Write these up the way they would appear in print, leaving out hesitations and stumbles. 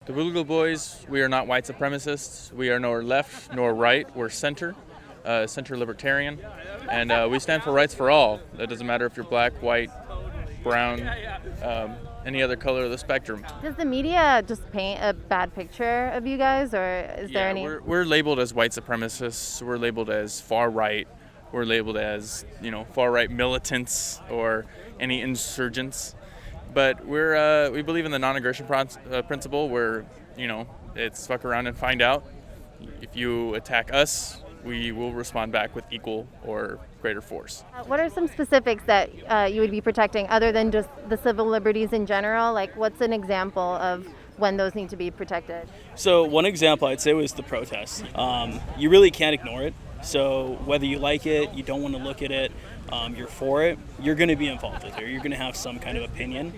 The Boogaloo Bois, we are not white supremacists. We are nor left nor right. We're center libertarian. And we stand for rights for all. It doesn't matter if you're black, white, brown, any other color of the spectrum. Does the media just paint a bad picture of you guys, or is there any? We're labeled as white supremacists. We're labeled as far right. We're labeled as, far right militants or any insurgents. But we believe in the non-aggression principle where, it's fuck around and find out. If you attack us, we will respond back with equal or greater force. What are some specifics that you would be protecting other than just the civil liberties in general? Like, what's an example of when those need to be protected? So one example I'd say was the protests. You really can't ignore it. So whether you like it, you don't want to look at it, you're for it, you're going to be involved with it. You're going to have some kind of opinion.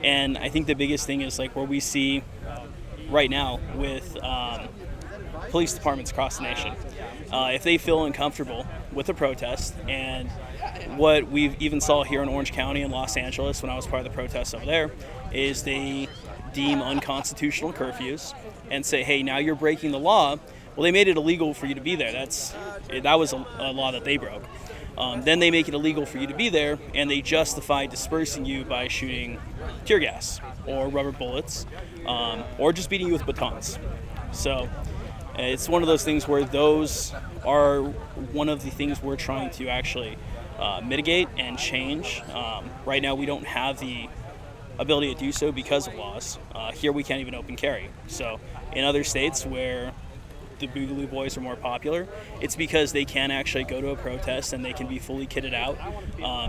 And I think the biggest thing is like where we see right now with police departments across the nation. If they feel uncomfortable with a protest, and what we've even saw here in Orange County and Los Angeles when I was part of the protests over there, is they deem unconstitutional curfews and say, hey, now you're breaking the law. Well, they made it illegal for you to be there. That was a law that they broke. Then they make it illegal for you to be there, and they justify dispersing you by shooting tear gas or rubber bullets, or just beating you with batons. So it's one of those things where those are one of the things we're trying to actually mitigate and change. Right now we don't have the ability to do so because of laws. Here we can't even open carry. So in other states where the Boogaloo Bois are more popular, it's because they can actually go to a protest and they can be fully kitted out.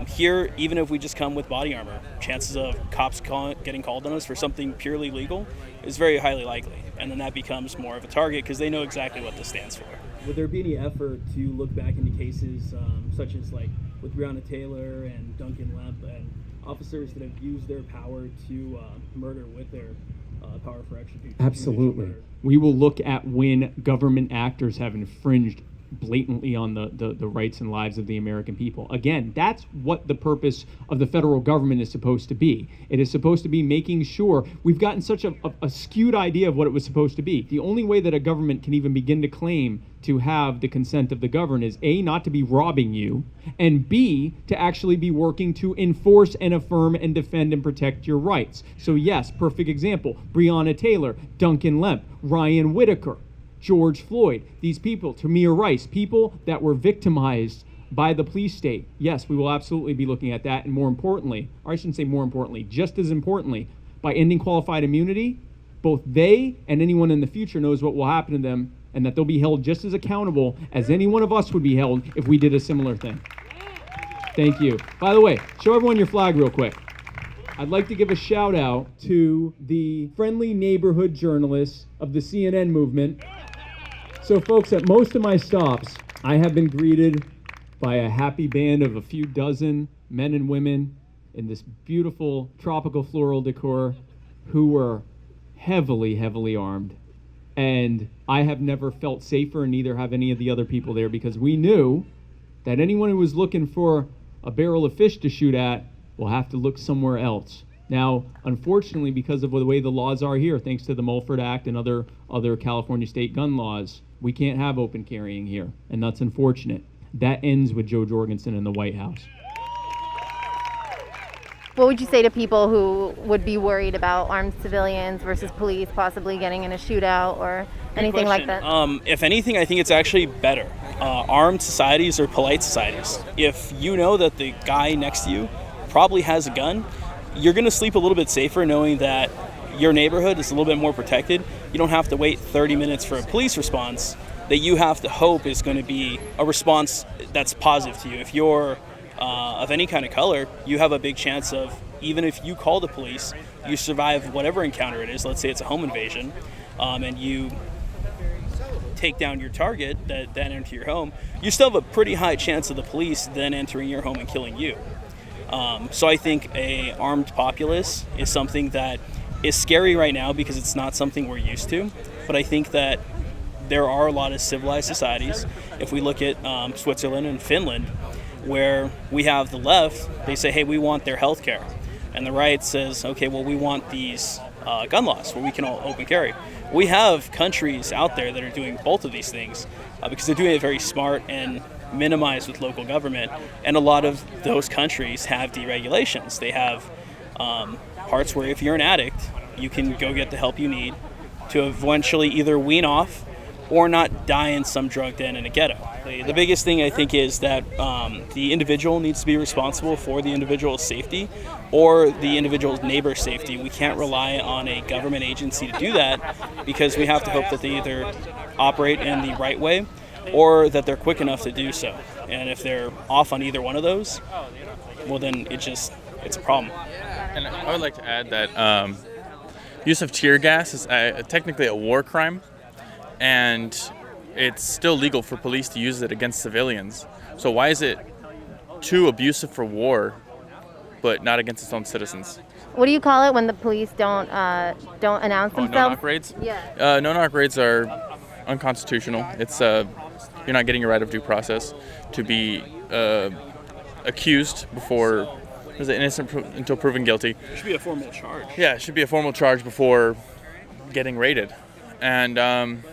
Here, even if we just come with body armor, chances of cops getting called on us for something purely legal is very highly likely. And then that becomes more of a target because they know exactly what this stands for. Would there be any effort to look back into cases such as like with Breonna Taylor and Duncan Lemp and officers that have used their power to murder with their power for execution? Absolutely. We will look at when government actors have infringed blatantly on the rights and lives of the American people. Again, that's what the purpose of the federal government is supposed to be. It is supposed to be making sure we've gotten such a skewed idea of what it was supposed to be. The only way that a government can even begin to claim to have the consent of the governed is A, not to be robbing you, and B, to actually be working to enforce and affirm and defend and protect your rights. So yes, perfect example, Breonna Taylor, Duncan Lemp, Ryan Whitaker, George Floyd, these people, Tamir Rice, people that were victimized by the police state. Yes, we will absolutely be looking at that, and more importantly, or I shouldn't say more importantly, just as importantly, by ending qualified immunity, both they and anyone in the future knows what will happen to them, and that they'll be held just as accountable as any one of us would be held if we did a similar thing. Thank you. By the way, show everyone your flag real quick. I'd like to give a shout out to the friendly neighborhood journalists of the CNN movement. So folks, at most of my stops, I have been greeted by a happy band of a few dozen men and women in this beautiful tropical floral decor who were heavily, heavily armed. And I have never felt safer, and neither have any of the other people there, because we knew that anyone who was looking for a barrel of fish to shoot at will have to look somewhere else. Now, unfortunately, because of the way the laws are here, thanks to the Mulford Act and other California state gun laws, we can't have open carrying here, and that's unfortunate. That ends with Jo Jorgensen in the White House. What would you say to people who would be worried about armed civilians versus police possibly getting in a shootout or anything like that? If anything, I think it's actually better. Armed societies are polite societies. If you know that the guy next to you probably has a gun, you're going to sleep a little bit safer knowing that your neighborhood is a little bit more protected. You don't have to wait 30 minutes for a police response that you have to hope is going to be a response that's positive to you. If you're of any kind of color, you have a big chance of, even if you call the police, you survive whatever encounter it is, let's say it's a home invasion, and you take down your target that then enter your home, you still have a pretty high chance of the police then entering your home and killing you. So I think a armed populace is something that is scary right now because it's not something we're used to, but I think that there are a lot of civilized societies. If we look at Switzerland and Finland, where we have the left, they say, hey, we want their health care. And the right says, okay, well, we want these gun laws where we can all open carry. We have countries out there that are doing both of these things because they're doing it very smart and minimized with local government. And a lot of those countries have deregulations. They have parts where if you're an addict, you can go get the help you need to eventually either wean off or not die in some drug den in a ghetto. The biggest thing I think is that the individual needs to be responsible for the individual's safety or the individual's neighbor's safety. We can't rely on a government agency to do that because we have to hope that they either operate in the right way or that they're quick enough to do so. And if they're off on either one of those, well then it's a problem. And I would like to add that use of tear gas is technically a war crime, and it's still legal for police to use it against civilians. So why is it too abusive for war, but not against its own citizens? What do you call it when the police don't announce themselves? No-knock raids? Yeah. No-knock raids are unconstitutional. It's you're not getting a right of due process to be accused before is innocent until proven guilty. It should be a formal charge. Yeah, it should be a formal charge before getting raided. And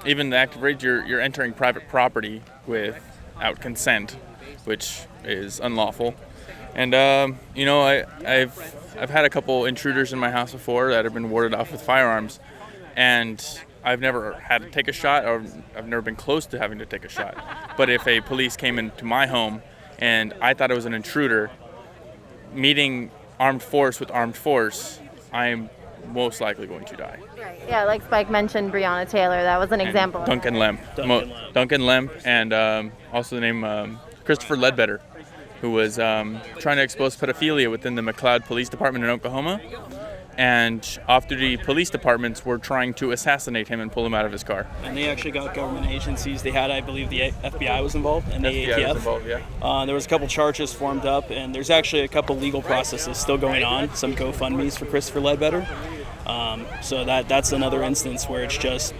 even the active raid, you're entering private property without consent, which is unlawful. And I've had a couple intruders in my house before that have been warded off with firearms, and I've never had to take a shot, or I've never been close to having to take a shot. But if a police came into my home and I thought it was an intruder, meeting armed force with armed force, I'm most likely going to die. Right. Yeah, like Spike mentioned, Breonna Taylor. That was an example. Duncan Lemp. Duncan Lemp, and also the name Christopher Ledbetter, who was trying to expose pedophilia within the McLeod Police Department in Oklahoma. And off-duty police departments were trying to assassinate him and pull him out of his car. And they actually got government agencies. They had, I believe, the FBI was involved and the FBI ATF. was involved, yeah. There was a couple charges formed up, and there's actually a couple legal processes still going on. Some GoFundMes for Christopher Ledbetter. So that's another instance where it's just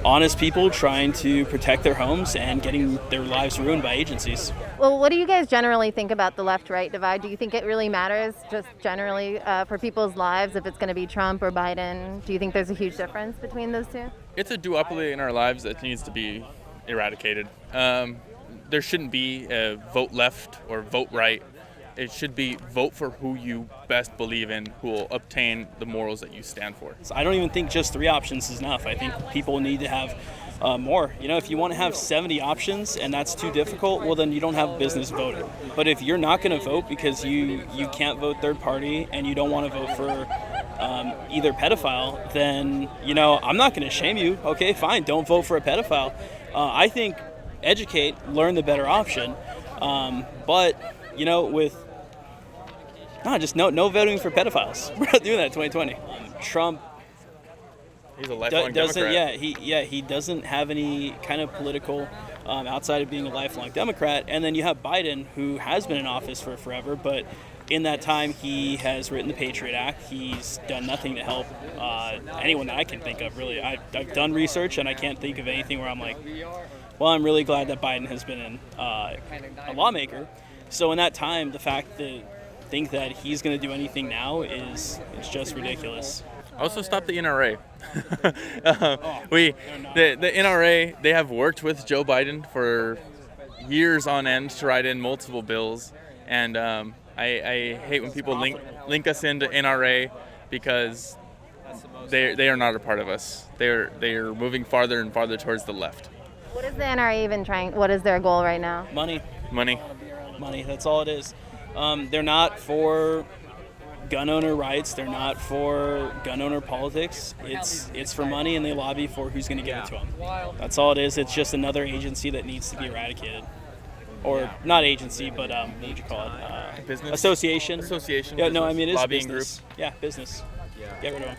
honest people trying to protect their homes and getting their lives ruined by agencies. Well, what do you guys generally think about the left-right divide? Do you think it really matters just generally for people's lives if it's going to be Trump or Biden? Do you think there's a huge difference between those two? It's a duopoly in our lives that needs to be eradicated. There shouldn't be a vote left or vote right. It should be vote for who you best believe in, who will obtain the morals that you stand for. So I don't even think just 3 options is enough. I think people need to have more. If you want to have 70 options and that's too difficult, well, then you don't have business voting. But if you're not going to vote because you can't vote third party and you don't want to vote for either pedophile, then, I'm not going to shame you. Okay, fine, don't vote for a pedophile. I think educate, learn the better option. But, with no voting for pedophiles. We're not doing that in 2020. Trump He's a lifelong doesn't. Democrat. He doesn't have any kind of political outside of being a lifelong Democrat. And then you have Biden, who has been in office for forever, but in that time he has written the Patriot Act. He's done nothing to help anyone that I can think of. Really, I've done research and I can't think of anything where I'm like, well, I'm really glad that Biden has been a lawmaker. So in that time, the fact that think that he's going to do anything now is just ridiculous. Also, stop the NRA. The NRA, they have worked with Joe Biden for years on end to write in multiple bills, and I hate when people link us into NRA because they are not a part of us. They are moving farther and farther towards the left. What is the NRA even trying? What is their goal right now? Money. That's all it is. They're not for gun owner rights. They're not for gun owner politics. It's for money, and they lobby for who's going to give it to them. That's all it is. It's just another agency that needs to be eradicated. Or not agency, but what would you call it? Business? Association. Association. Yeah, no, I mean, it's lobbying business. group. Yeah, business. Get rid of them.